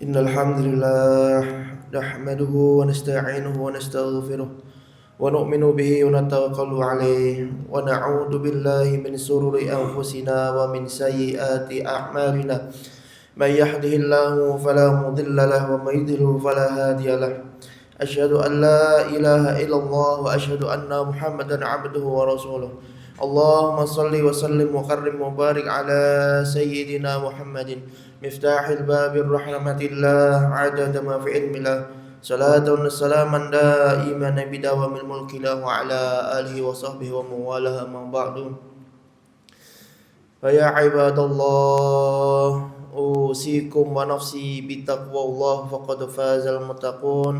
إن الحمد لله نحمده ونستعينه ونستغفره ونؤمن به ونتوكل عليه ونعوذ بالله من شرور أنفسنا ومن سيئات أعمالنا من يهده الله فلا مضل له ومن يضلل فلا هادي له أشهد أن لا إله إلا الله وأشهد أن محمدا عبده ورسوله اللهم صل وسلم وكرم وبارك على سيدنا محمد مفتاح الباب الرحمة الله عدد ما في علم الله صلاة وسلاما دائما بدوام الملك له وعلى آله وصحبه ومن والاه أما بعد فيا عباد الله أوصيكم ونفسي بتقوى الله فقد فاز المتقون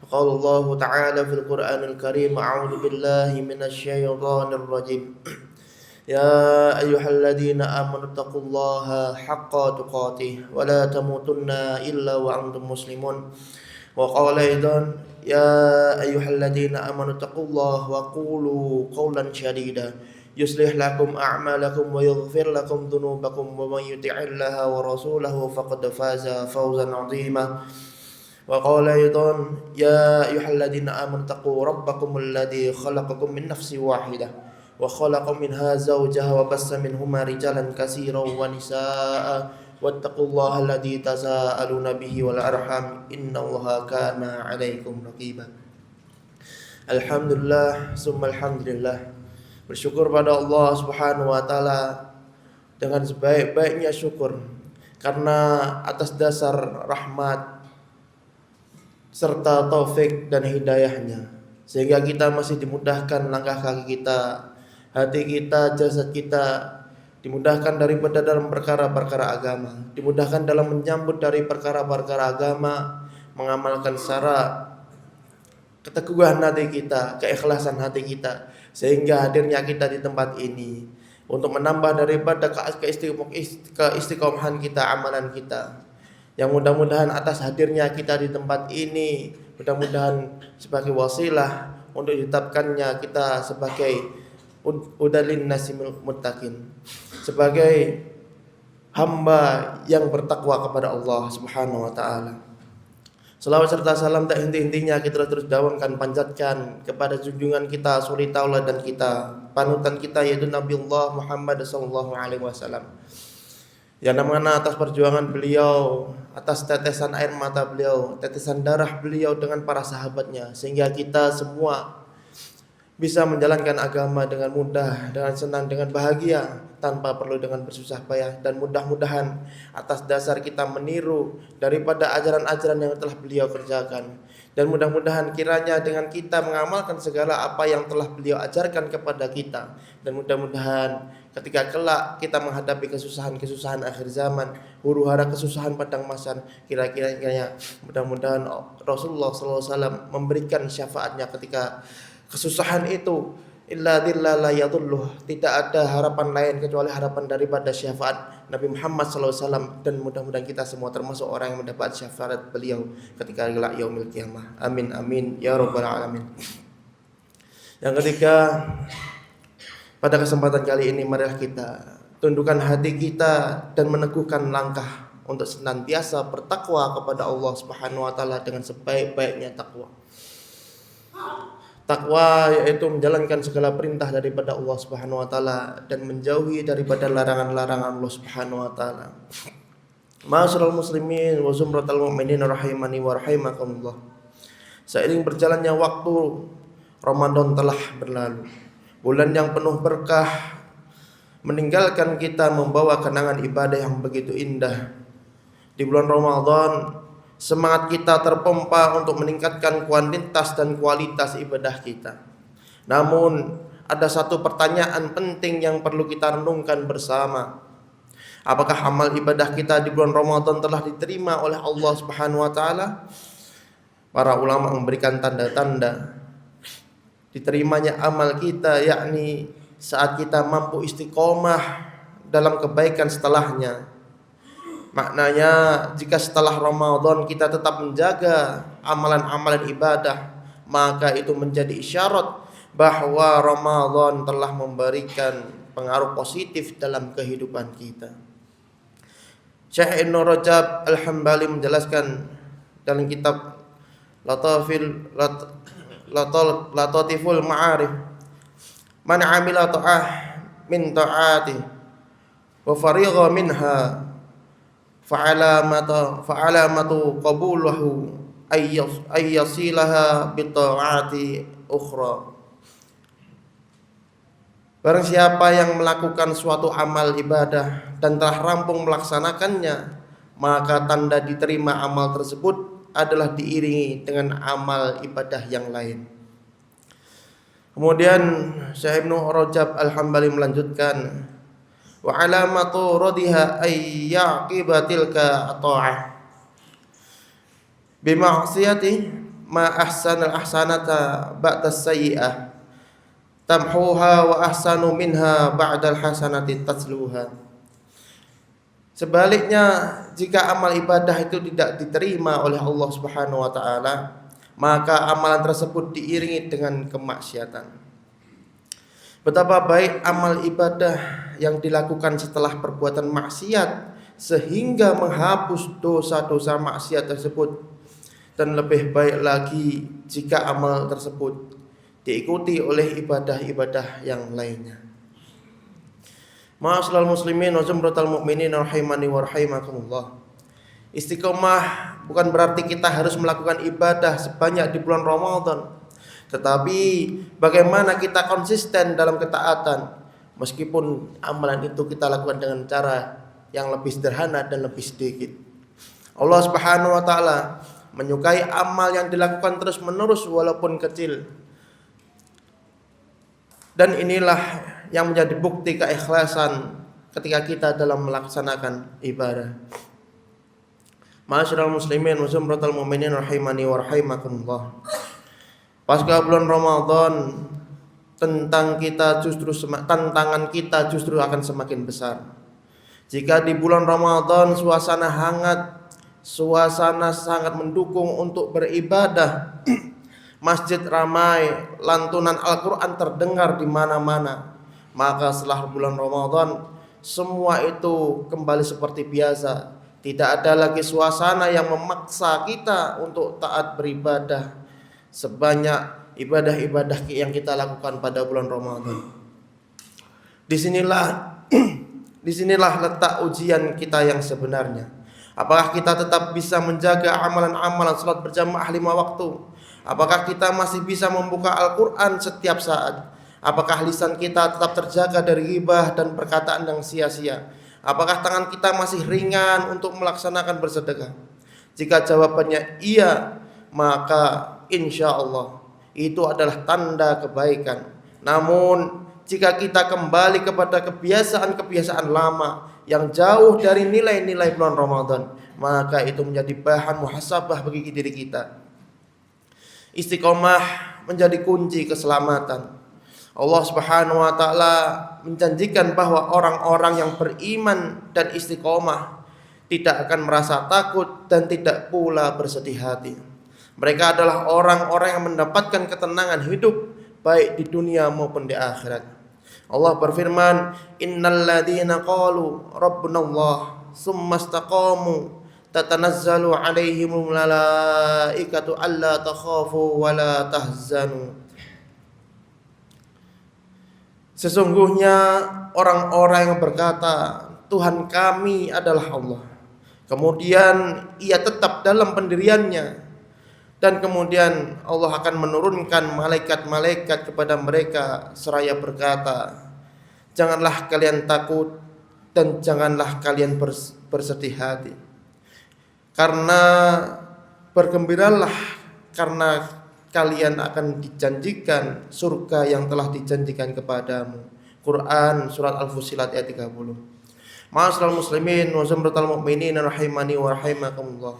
قال الله تعالى في القرآن الكريم أعوذ بالله من الشيطان الرجيم يا أيها الذين آمنوا اتقوا الله حق تقاته ولا تموتن إلا وأنتم مسلمون وقال أيضا يا أيها الذين آمنوا اتقوا الله وقولوا قولا سديدا يصلح لكم أعمالكم ويغفر لكم ذنوبكم ومن يطع الله ورسوله فقد فاز فوزا عظيما وقال أيضا يا أيها الذين آمنوا اتقوا ربكم الذي خلقكم من نفس واحدة وخلق منها زوجها وبث منهما رجالا كثيرا ونساء واتقوا الله الذي تساءلون به والأرحام إن الله كان عليكم رقيبا. Alhamdulillah summa alhamdulillah. Bersyukur pada Allah Subhanahu wa taala dengan sebaik-baiknya syukur karena atas dasar rahmat serta taufik dan hidayahnya sehingga kita masih dimudahkan langkah kaki kita, hati kita, jasad kita dimudahkan daripada dalam perkara-perkara agama, dimudahkan dalam menyambut dari perkara-perkara agama, mengamalkan secara keteguhan hati kita, keikhlasan hati kita, sehingga hadirnya kita di tempat ini untuk menambah daripada keistiqomahan kita, amalan kita. Yang mudah-mudahan atas hadirnya kita di tempat ini, mudah-mudahan sebagai wasilah untuk ditetapkannya kita sebagai udalin nasimul muttaqin, sebagai hamba yang bertakwa kepada Allah Subhanahu wa taala. Selawat serta salam tak henti-hentinya kita terus dawamkan, panjatkan kepada junjungan kita, suri tauladan kita, panutan kita yaitu Nabi Allah Muhammad sallallahu alaihi wasallam. Yang mana atas perjuangan beliau, atas tetesan air mata beliau, tetesan darah beliau dengan para sahabatnya, sehingga kita semua bisa menjalankan agama dengan mudah, dengan senang, dengan bahagia, tanpa perlu dengan bersusah payah. Dan mudah-mudahan atas dasar kita meniru daripada ajaran-ajaran yang telah beliau kerjakan. Dan mudah-mudahan kiranya dengan kita mengamalkan segala apa yang telah beliau ajarkan kepada kita. Dan mudah-mudahan ketika kelak kita menghadapi kesusahan-kesusahan akhir zaman, huru-hara kesusahan padang mahsyar, kira-kira mudah-mudahan Rasulullah SAW memberikan syafaatnya ketika kesusahan itu. Illa dhilla la yadulluh, tidak ada harapan lain kecuali harapan daripada syafaat Nabi Muhammad SAW. Dan mudah-mudahan kita semua termasuk orang yang mendapat syafaat beliau ketika kelak yaumil qiyamah. Amin amin ya rabbal alamin. Yang ketiga, pada kesempatan kali ini marilah kita tundukkan hati kita dan meneguhkan langkah untuk senantiasa bertakwa kepada Allah Subhanahu wa taala dengan sebaik-baiknya takwa. Takwa yaitu menjalankan segala perintah daripada Allah Subhanahu wa taala dan menjauhi daripada larangan-larangan Allah Subhanahu wa taala. Ma'asyiral muslimin wa zumratal mu'minin rahimani wa rahimakumullah. Seiring berjalannya waktu, Ramadan telah berlalu. Bulan yang penuh berkah meninggalkan kita membawa kenangan ibadah yang begitu indah. Di bulan Ramadan semangat kita terpompa untuk meningkatkan kuantitas dan kualitas ibadah kita. Namun ada satu pertanyaan penting yang perlu kita renungkan bersama. Apakah amal ibadah kita di bulan Ramadan telah diterima oleh Allah Subhanahu wa taala? Para ulama memberikan tanda-tanda diterimanya amal kita, yakni saat kita mampu istiqomah dalam kebaikan setelahnya. Maknanya jika setelah Ramadan kita tetap menjaga amalan-amalan ibadah, maka itu menjadi isyarat bahwa Ramadan telah memberikan pengaruh positif dalam kehidupan kita. Syekh Ibnu Rajab Al-Hambali menjelaskan dalam kitab Latatiful Ma'arif, man amila ta'ah min ta'ati wa farigha minha fa'alamatu qabuluhu ay yasilaha bi ta'ati ukhra. Barang siapa yang melakukan suatu amal ibadah dan telah rampung melaksanakannya, maka tanda diterima amal tersebut adalah diiringi dengan amal ibadah yang lain. Kemudian Syekh Ibnu Rajab Al-Hambali melanjutkan, wa alamatu radiha ay yaqibatilka ta'ah bi ma'siyati ma ahsanal ahsanata ba'da sayyi'ah tamhuha wa ahsanu minha ba'dal hasanati tasluha. Sebaliknya, jika amal ibadah itu tidak diterima oleh Allah Subhanahu wa taala, maka amalan tersebut diiringi dengan kemaksiatan. Betapa baik amal ibadah yang dilakukan setelah perbuatan maksiat sehingga menghapus dosa-dosa maksiat tersebut, dan lebih baik lagi jika amal tersebut diikuti oleh ibadah-ibadah yang lainnya. Ma'asyiral muslimin wa jumratal mu'minin rahimani wa rahimakumullah. Istiqomah bukan berarti kita harus melakukan ibadah sebanyak di bulan Ramadan, tetapi bagaimana kita konsisten dalam ketaatan meskipun amalan itu kita lakukan dengan cara yang lebih sederhana dan lebih sedikit. Allah Subhanahu wa taala menyukai amal yang dilakukan terus-menerus walaupun kecil. Dan inilah yang menjadi bukti keikhlasan ketika kita dalam melaksanakan ibadah. Ma'asyiral muslimin wa jumratal mu'minin rahimani wa rahimakumullah. Pasca bulan Ramadan, tantangan kita justru akan semakin besar. Jika di bulan Ramadan suasana hangat, suasana sangat mendukung untuk beribadah, masjid ramai, lantunan Al-Quran terdengar di mana-mana, maka setelah bulan Ramadan semua itu kembali seperti biasa. Tidak ada lagi suasana yang memaksa kita untuk taat beribadah sebanyak ibadah-ibadah yang kita lakukan pada bulan Ramadan. Disinilah letak ujian kita yang sebenarnya. Apakah kita tetap bisa menjaga amalan-amalan salat berjamaah 5 waktu? Apakah kita masih bisa membuka Al-Quran setiap saat? Apakah lisan kita tetap terjaga dari ghibah dan perkataan yang sia-sia? Apakah tangan kita masih ringan untuk melaksanakan bersedekah? Jika jawabannya iya, maka insya Allah itu adalah tanda kebaikan. Namun jika kita kembali kepada kebiasaan-kebiasaan lama yang jauh dari nilai-nilai bulan Ramadan, maka itu menjadi bahan muhasabah bagi diri kita. Istiqomah menjadi kunci keselamatan. Allah Subhanahu wa taala menjanjikan bahwa orang-orang yang beriman dan istiqomah tidak akan merasa takut dan tidak pula bersedih hati. Mereka adalah orang-orang yang mendapatkan ketenangan hidup baik di dunia maupun di akhirat. Allah berfirman, "Innal ladzina qalu rabbunallah tsumma istaqamu tatanazzalu alaihimul malaikatu alla takhafu wa la tahzanu." Sesungguhnya orang-orang yang berkata, Tuhan kami adalah Allah, kemudian ia tetap dalam pendiriannya, dan kemudian Allah akan menurunkan malaikat-malaikat kepada mereka seraya berkata, janganlah kalian takut dan janganlah kalian bersedih hati, karena bergembiralah karena kalian akan dijanjikan surga yang telah dijanjikan kepadamu. Quran surat Al-Fussilat ayat 30. Ma'asyiral muslimin wa jumratal mu'minin rahimani wa rahimakumullah.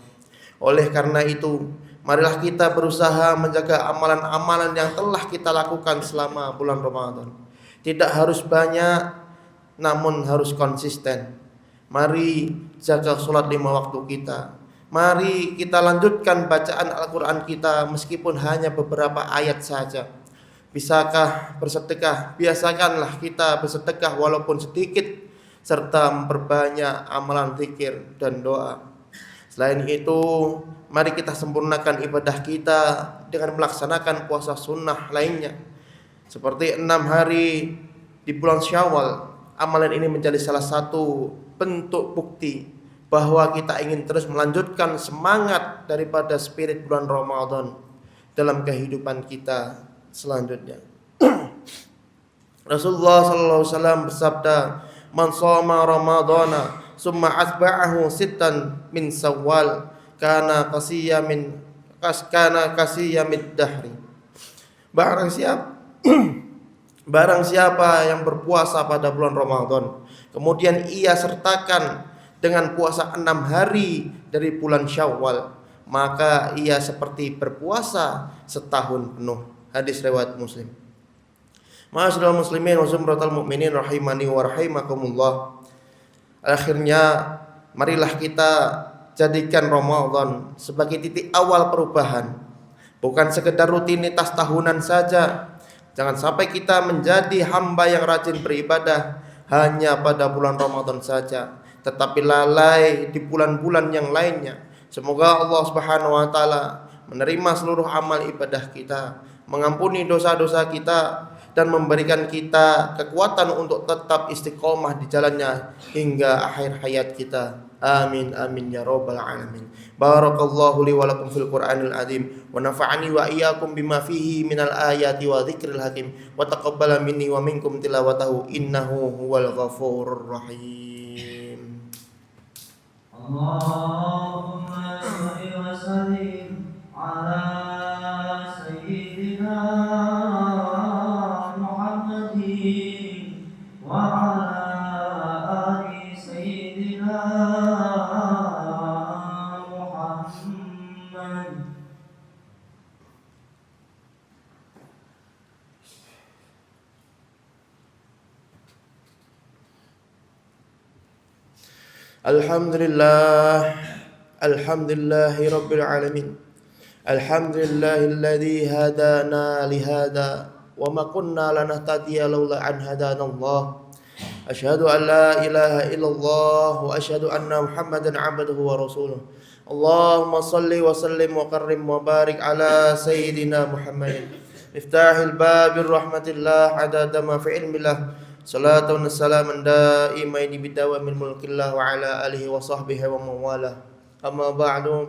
Oleh karena itu, marilah kita berusaha menjaga amalan-amalan yang telah kita lakukan selama bulan Ramadan. Tidak harus banyak, namun harus konsisten. Mari jaga sholat 5 waktu kita. Mari kita lanjutkan bacaan Al-Quran kita meskipun hanya beberapa ayat saja. Bisakah bersedekah? Biasakanlah kita bersedekah walaupun sedikit. serta memperbanyak amalan zikir dan doa. Selain itu, mari kita sempurnakan ibadah kita dengan melaksanakan puasa sunnah lainnya, seperti 6 hari di bulan Syawal. Amalan ini menjadi salah satu bentuk bukti bahwa kita ingin terus melanjutkan semangat daripada spirit bulan Ramadan dalam kehidupan kita selanjutnya. Rasulullah sallallahu alaihi wasallam bersabda, "Man shoma Ramadana summa atba'ahu sittan min Syawal kana kasiyamid dahri." Barang siapa yang berpuasa pada bulan Ramadan, kemudian ia sertakan dengan puasa 6 hari dari bulan Syawal, maka ia seperti berpuasa setahun penuh. Hadis riwayat Muslim. Ma'asyiral muslimin wa zumratal mu'minin rahimani wa rahimakumullah. Akhirnya marilah kita jadikan Ramadan sebagai titik awal perubahan, bukan sekedar rutinitas tahunan saja. Jangan sampai kita menjadi hamba yang rajin beribadah hanya pada bulan Ramadan saja, tetapi lalai di bulan-bulan yang lainnya. Semoga Allah Subhanahu wa taala menerima seluruh amal ibadah kita, mengampuni dosa-dosa kita, dan memberikan kita kekuatan untuk tetap istiqomah di jalannya hingga akhir hayat kita. Amin amin ya rabbal alamin. Barakallahu li wa lakum fil Qur'anil azim wa nafa'ani wa iyyakum bima fihi minal ayati wa dzikril hakim wa taqabbala minni wa minkum tilawatahu innahu huwal ghafurur rahim. Allahumma shalli wa sallim ala sayyidina Muhammadin wa ala ali sayyidina Muhammad. Alhamdulillahi rabbil alamin. Alhamdulillahilladzi hadana lihada wa ma kunna lanahtadiya laula an hadanallah. Asyhadu an la ilaha illallah wa asyhadu anna Muhammadan abduhu wa rasuluh. Allahumma salli wa sallim wa karrim wa barik ala sayyidina Muhammadin miftahil babir rahmatillah adada ma fi ilmillah. Salatu wa salaman daimaini bidawamil mulkillah wa ala alihi wa sahbihi wa mawalah. Amma ba'du,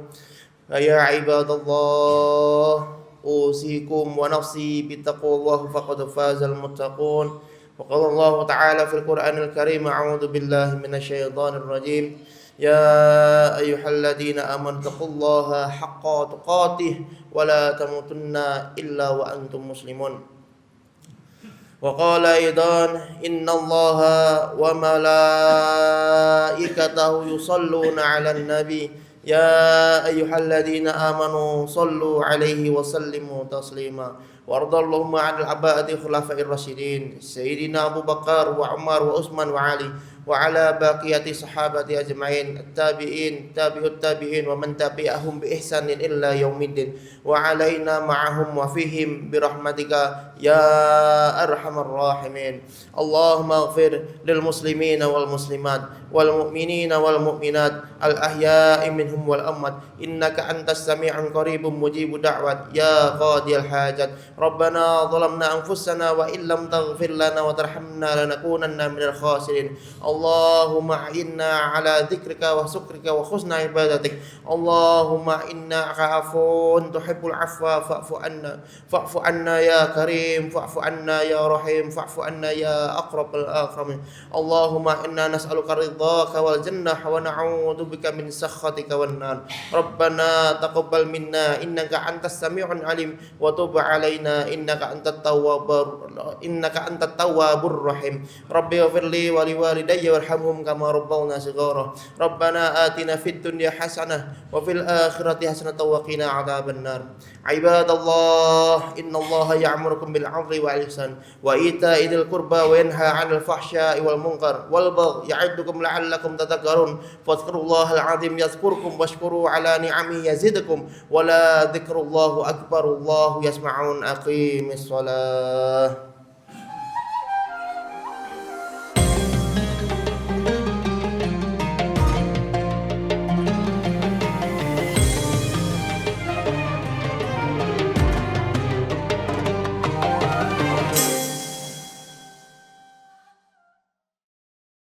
ya ibadallah, usikum wa nafsi bittaqwallah faqad fazal muttaqun. Wa qala Allah ta'ala fil Qur'anil Karim, a'udzu billahi minasyaitonir rajim. Ya ayyuhalladzina amanu taqullaha haqqa tuqatih wa la tamutunna illa wa antum muslimun. Wa qala aidan innallaha wa malaikatahu yusalluna 'alan nabi ya ayyuhalladzina amanu sallu 'alaihi wa sallimu taslima. Wardallahumma 'anil abadi khulafa'ir rasyidin sayyidina Abu Bakar wa Umar wa Utsman wa Ali wa ala baqiyati sahabati ajma'in at-tabi'in tabi'ut tabi'in wa man tabi'ahum bi ihsanin illa yaumiddin wa alaina ma'ahum wa fihim bi rahmatika ya arhamar rahimin. Allahumma ighfir lil muslimina wal muslimat wal mu'minina wal mu'minat al ahya'i minhum wal amwat innaka antas sami'un qaribun mujibud da'wat ya qadiyal hajat. Rabbana zalamna anfusana wa illam taghfir lana wa tarhamna lanakunanna minal khasirin. Allahumma inna ala dzikrika wa syukrika wa husna ibadatik. Allahumma innaka afun tuhibbul afwa fa'fu anna ya karim fa'fu anna ya rahim fa'fu anna ya aqrabal akramin. Allahumma inna nas'aluka ridhaka wal jannah wa na'udzubika min sakhatika wan nar. Rabbana taqabbal minna innaka antas sami'un alim wa tub 'alaina innaka antat tawwabur rahim. Rabbi ighfirli wa liwalidayya warhamhum kama rabbawna shighara. Rabbana atina fid dunya hasanah wa fil akhirati hasanatan wa qina adzaban nar. Ibadallah, innallaha ya'murukum bil 'adli wal ihsan wa ita'i dzil qurba wa yanha 'anil fahsya'i wal munkar wal baghi ya'idukum la'allakum tadhakkarun. Fadhkurullahal 'azim yadhkurkum washkuru 'ala ni'amihi yazidkum wa la dzikrullahi akbar. Allahu yasma'un. Aqimis shalah.